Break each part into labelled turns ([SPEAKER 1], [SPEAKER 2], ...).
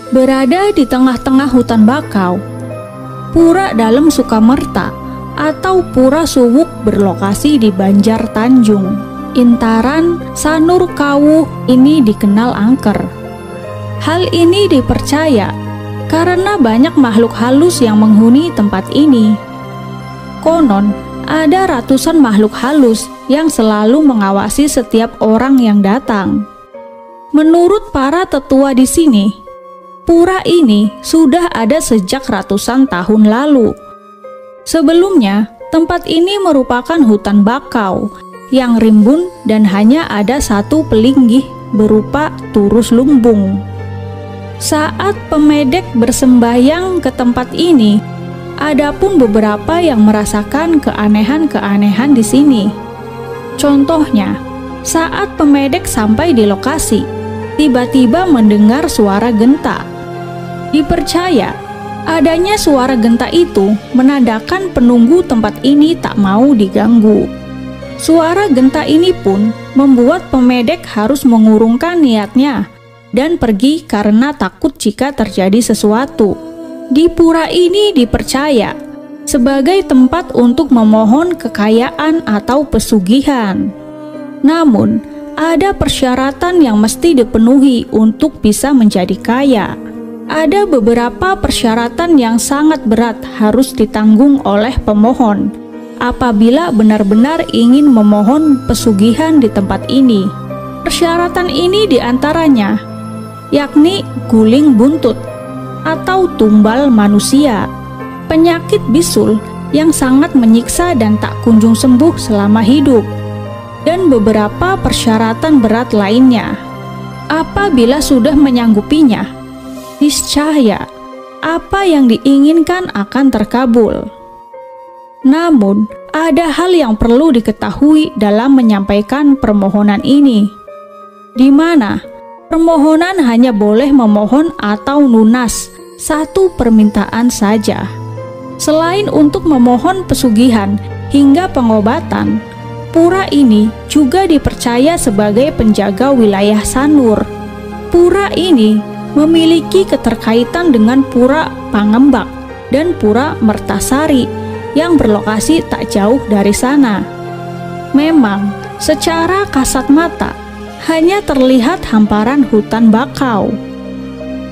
[SPEAKER 1] Berada di tengah-tengah hutan bakau, Pura Dalem Sukamerta atau Pura Suwuk berlokasi di Banjar Tanjung, Intaran, Sanur Kawuh ini dikenal angker. Hal ini dipercaya karena banyak makhluk halus yang menghuni tempat ini. Konon, ada ratusan makhluk halus yang selalu mengawasi setiap orang yang datang. Menurut para tetua di sini, pura ini sudah ada sejak ratusan tahun lalu. Sebelumnya, tempat ini merupakan hutan bakau yang rimbun dan hanya ada satu pelinggih berupa turus lumbung. Saat pemedek bersembahyang ke tempat ini, ada pun beberapa yang merasakan keanehan-keanehan di sini. Contohnya, saat pemedek sampai di lokasi, tiba-tiba mendengar suara genta. Dipercaya, adanya suara genta itu menandakan penunggu tempat ini tak mau diganggu. Suara genta ini pun membuat pemedek harus mengurungkan niatnya dan pergi karena takut jika terjadi sesuatu. Di pura ini dipercaya sebagai tempat untuk memohon kekayaan atau pesugihan. Namun, ada persyaratan yang mesti dipenuhi untuk bisa menjadi kaya. Ada beberapa persyaratan yang sangat berat harus ditanggung oleh pemohon apabila benar-benar ingin memohon pesugihan di tempat ini. Persyaratan ini diantaranya, yakni guling buntut atau tumbal manusia, penyakit bisul yang sangat menyiksa dan tak kunjung sembuh selama hidup, dan beberapa persyaratan berat lainnya. Apabila sudah menyanggupinya, niscaya apa yang diinginkan akan terkabul. Namun, ada hal yang perlu diketahui dalam menyampaikan permohonan ini, di mana permohonan hanya boleh memohon atau lunas satu permintaan saja. Selain untuk memohon pesugihan hingga pengobatan, pura ini juga dipercaya sebagai penjaga wilayah Sanur. Pura ini memiliki keterkaitan dengan Pura Pangembak dan Pura Mertasari yang berlokasi tak jauh dari sana. Memang, secara kasat mata, hanya terlihat hamparan hutan bakau.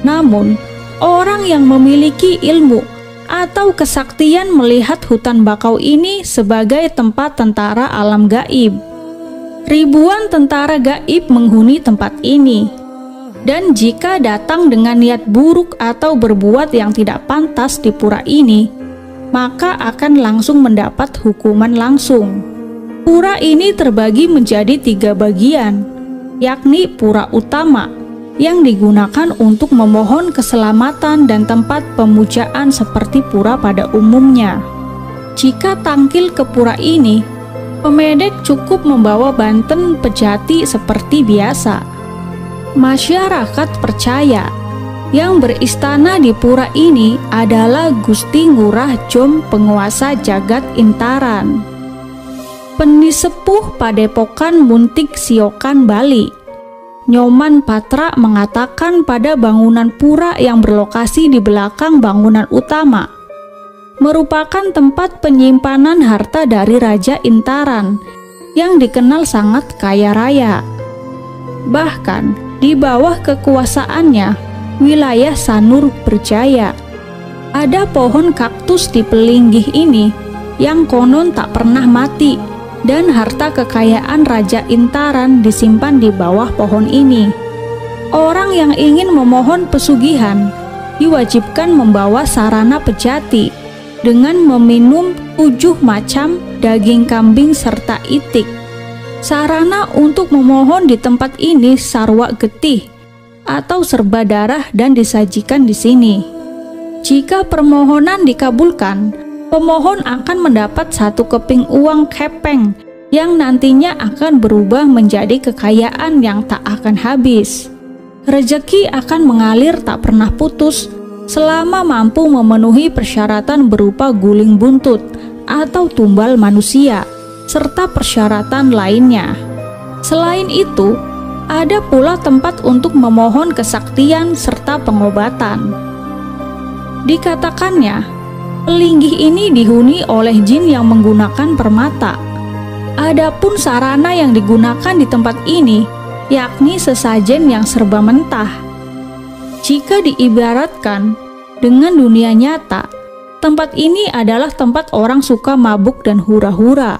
[SPEAKER 1] Namun, orang yang memiliki ilmu atau kesaktian melihat hutan bakau ini sebagai tempat tentara alam gaib. Ribuan tentara gaib menghuni tempat ini. Dan jika datang dengan niat buruk atau berbuat yang tidak pantas di pura ini, maka akan langsung mendapat hukuman langsung. Pura ini terbagi menjadi 3 bagian, yakni pura utama yang digunakan untuk memohon keselamatan dan tempat pemujaan seperti pura pada umumnya. Jika tangkil ke pura ini, pemedek cukup membawa banten pejati seperti biasa. Masyarakat percaya yang beristana di pura ini adalah Gusti Ngurah Jom, penguasa jagat Intaran. Penisepuh Padepokan Muntik Siokan Bali, Nyoman Patra, mengatakan pada bangunan pura yang berlokasi di belakang bangunan utama merupakan tempat penyimpanan harta dari Raja Intaran yang dikenal sangat kaya raya. Bahkan, di bawah kekuasaannya, wilayah Sanur berjaya. Ada pohon kaktus di pelinggih ini yang konon tak pernah mati, dan harta kekayaan Raja Intaran disimpan di bawah pohon ini. Orang yang ingin memohon pesugihan diwajibkan membawa sarana pejati dengan meminum 7 macam daging kambing serta itik. Sarana untuk memohon di tempat ini sarwa getih atau serba darah dan disajikan di sini. Jika permohonan dikabulkan, pemohon akan mendapat 1 keping uang kepeng yang nantinya akan berubah menjadi kekayaan yang tak akan habis. Rezeki akan mengalir tak pernah putus selama mampu memenuhi persyaratan berupa guling buntut atau tumbal manusia serta persyaratan lainnya. Selain itu, Ada pula tempat untuk memohon kesaktian serta pengobatan. Dikatakannya, pelinggih ini dihuni oleh jin yang menggunakan permata. Adapun sarana yang digunakan di tempat ini, yakni sesajen yang serba mentah. Jika diibaratkan dengan dunia nyata, tempat ini adalah tempat orang suka mabuk dan hura-hura.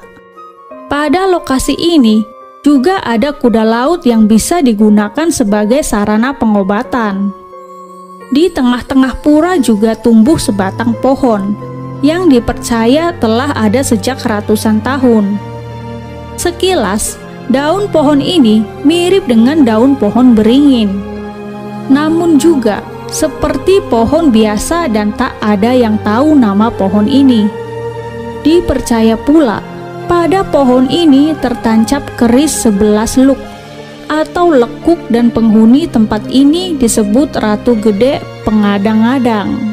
[SPEAKER 1] Pada lokasi ini juga ada kuda laut yang bisa digunakan sebagai sarana pengobatan. Di tengah-tengah pura juga tumbuh sebatang pohon yang dipercaya telah ada sejak ratusan tahun. Sekilas, daun pohon ini mirip dengan daun pohon beringin. Namun juga seperti pohon biasa dan tak ada yang tahu nama pohon ini. Dipercaya pula pada pohon ini tertancap keris 11 luk atau lekuk dan penghuni tempat ini disebut Ratu Gede Pengadang-adang.